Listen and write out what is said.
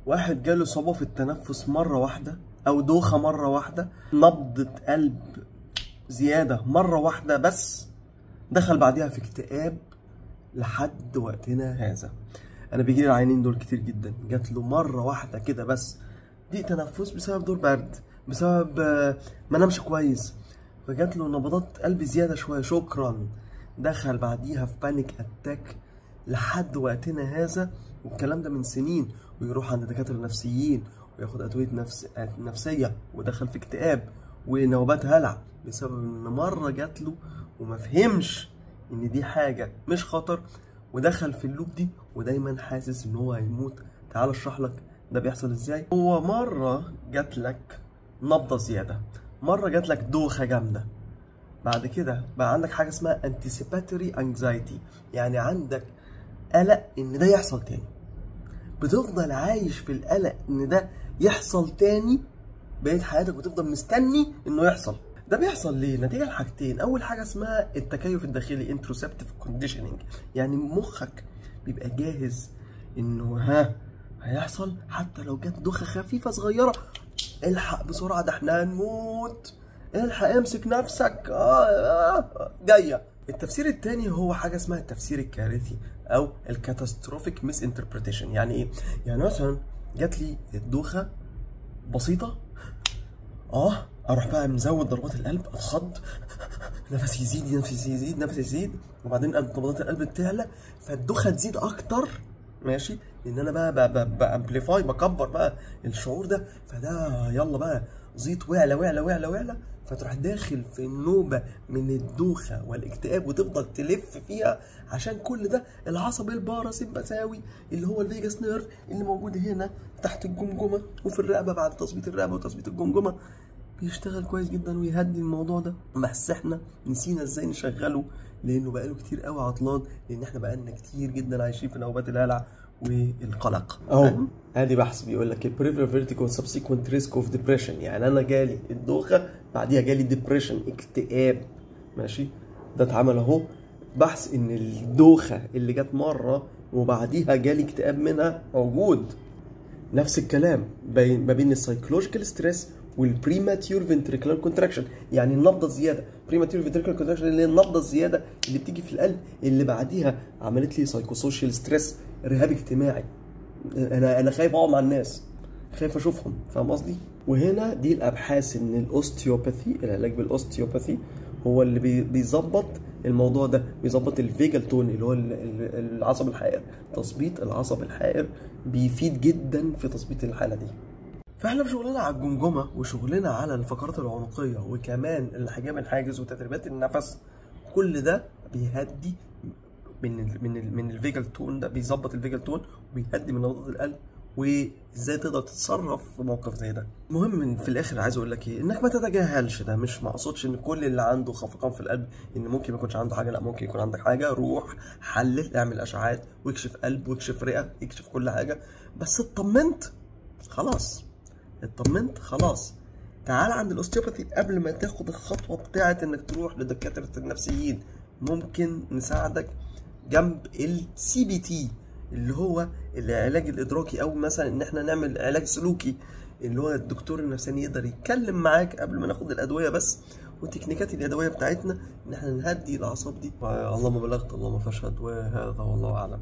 واحد جاله صعوبة في التنفس مرة واحدة أو دوخة مرة واحدة، نبضة قلب زيادة مرة واحدة بس، دخل بعدها في اكتئاب لحد وقتنا هذا. أنا بيجيلي العيانين دول كتير جدا، جات له مرة واحدة كده بس ضيق تنفس بسبب دور برد، بسبب ما نامش كويس، فجات له نبضات قلب زيادة شوية، شكرا، دخل بعديها في بانيك أتاك لحد وقتنا هذا. والكلام ده من سنين، ويروح عند دكاترة نفسيين وياخد أدوية نفسية، ودخل في اكتئاب ونوبات هلع بسبب إن مرة جات له وما فهمش إن دي حاجة مش خطر، ودخل في اللوب دي ودايما حاسس إن هو هيموت. تعال اشرح لك ده بيحصل ازاي. هو مرة جات لك نبضة زيادة، مرة جات لك دوخة جامدة، بعد كده بقى عندك حاجة اسمها anticipatory anxiety، يعني عندك قلق ان ده يحصل تاني، بتفضل عايش في القلق ان ده يحصل تاني بقيت حياتك، وتفضل مستني انه يحصل. ده بيحصل ليه؟ نتيجة لحاجتين. اول حاجة اسمها التكيف الداخلي introceptive conditioning، يعني مخك بيبقى جاهز انه هيحصل، حتى لو جت دوخة خفيفة صغيرة الحق بسرعة ده احنا هنموت، الحق امسك نفسك جاية. التفسير التاني هو حاجة اسمها التفسير الكارثي او الكاتاستروفيك ميس انتربريتيشن. يعني ايه؟ يعني مثلا جات لي الدوخة بسيطة، اروح بقى مزود ضربات القلب، اتخض، نفسي يزيد نفسي يزيد نفسي يزيد، وبعدين نبضات القلب تعلى فالدوخة تزيد اكتر، ماشي، لان انا بقى امبليفاي، بكبر بقى الشعور ده، فده يلا بقى زيط وعلى وعلى وعلى وعلى، فتروح داخل في النوبه من الدوخه والاكتئاب وتفضل تلف فيها. عشان كل ده العصب الباراسمبثاوي اللي هو الفيجاس نيرف اللي موجود هنا تحت الجمجمه وفي الرقبه بعد تظبيط الرقبه وتظبيط الجمجمه بيشتغل كويس جدا ويهدي الموضوع ده، بس احنا نسينا ازاي نشغله لانه بقاله كتير قوي عطلان، لان احنا بقالنا كتير جدا عايشين في نوبات الهلع والقلق. ادي بحث بيقول لك البريفرال فيرتيجو سبسيكوينت ريسك اوف ديبريشن، يعني انا جالي الدوخه بعديها جالي ديبريشن، اكتئاب، ماشي، ده اتعمل اهو بحث ان الدوخه اللي جت مره وبعديها جالي اكتئاب منها موجود. نفس الكلام ما بين السايكولوجيكال ستريس والبريماتيور فنتريكولار كونتراكشن، يعني النبضه الزياده، بريماتيور فنتريكولار كونتراكشن اللي هي النبضه الزياده اللي بتيجي في القلب اللي بعديها عملت لي سايكوسوشيال ستريس، رهاب اجتماعي، انا خايف اقعد مع الناس، خايف اشوفهم، فاهم قصدي؟ وهنا دي الابحاث ان الاوستيوباثي، العلاج بالاوستيوباثي هو اللي بيظبط الموضوع ده، بيظبط الفيجال تون اللي هو العصب الحائر، تظبيط العصب الحائر بيفيد جدا في تظبيط الحاله دي. فاحنا بشغلنا على الجمجمه وشغلنا على الفقرات العنقيه وكمان الحجام الحاجز وتدريبات النفس، كل ده بيهدي من الفيجال تون، ده بيظبط الفيجال تون وبيهدي من نبضات القلب وازاي تقدر تتصرف في موقف زي ده. المهم في الاخر عايز اقول لك ايه، انك ما تتجاهلش ده، مش مقصودش ان كل اللي عنده خفقان في القلب ان ممكن ما يكونش عنده حاجه، لا ممكن يكون عندك حاجه، روح حلل، اعمل اشعاعات واكشف قلب واكشف رئه، اكشف كل حاجه، بس اطمنت خلاص، تعال عند الاوستيوباثي قبل ما تاخد الخطوه بتاعه انك تروح لدكاتره النفسيين، ممكن نساعدك جنب السي بي تي اللي هو العلاج الادراكي، او مثلا ان احنا نعمل علاج سلوكي اللي هو الدكتور النفساني يقدر يتكلم معاك قبل ما ناخد الادويه بس، وتكنيكات الادويه بتاعتنا ان احنا نهدي الاعصاب دي. اللهم بلغت اللهم فاشهد، وهذا والله اعلم.